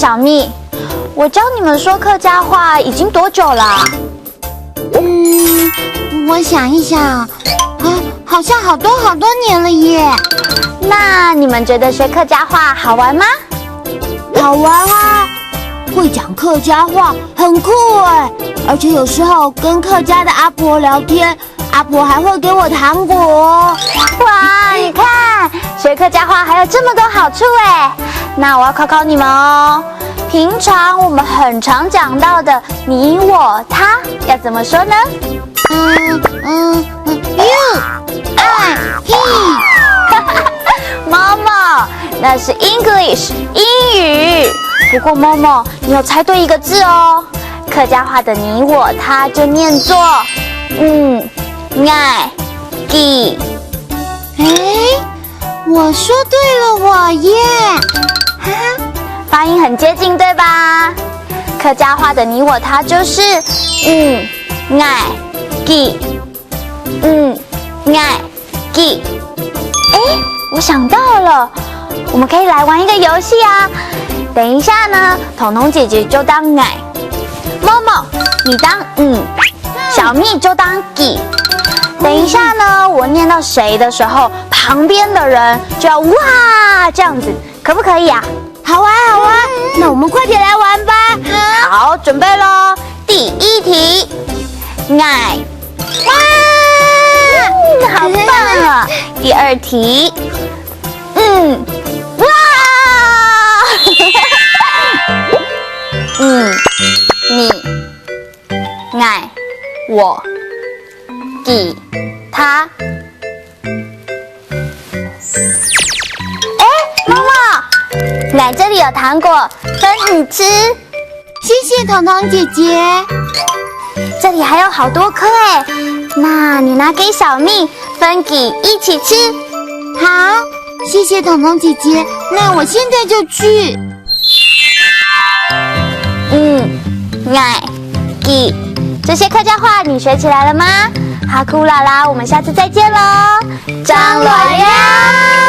小蜜，我教你们说客家话已经多久啦？我想一想，啊，好像好多年了耶。那你们觉得学客家话好玩吗？好玩啊！会讲客家话很酷哎，而且有时候跟客家的阿婆聊天，阿婆还会给我糖果哦。哇，你看，学客家话还有这么多好处哎！那我要考考你们哦。平常我们很常讲到的你、我、他要怎么说呢？You, I, he。某某，那是 English 英语。不过某某，你有猜对一个字哦。客家话的你、我、他就念作爱、己。哎，我说对了，我耶！哈哈，发音很接近，对吧？客家话的你、我、他就是爱、己，爱、己。哎，我想到了，我们可以来玩一个游戏啊！等一下呢，彤彤姐姐就当爱，某某你当小蜜就当己。等一下呢，我念到谁的时候，旁边的人就要哇这样子，可不可以啊？好啊，好啊，那我们快点来玩吧。好，准备咯。第一题，爱，哇，好棒啊！第二题，哇，你，爱，我，己，他。哎，妈妈，奶这里有糖果，分你吃。谢谢彤彤姐姐。这里还有好多颗哎，那你拿给小蜜，分给一起吃。好，谢谢彤彤姐姐。那我现在就去。爱，己，这些客家话你学起来了吗？哈库啦啦，我们下次再见喽，张罗呀。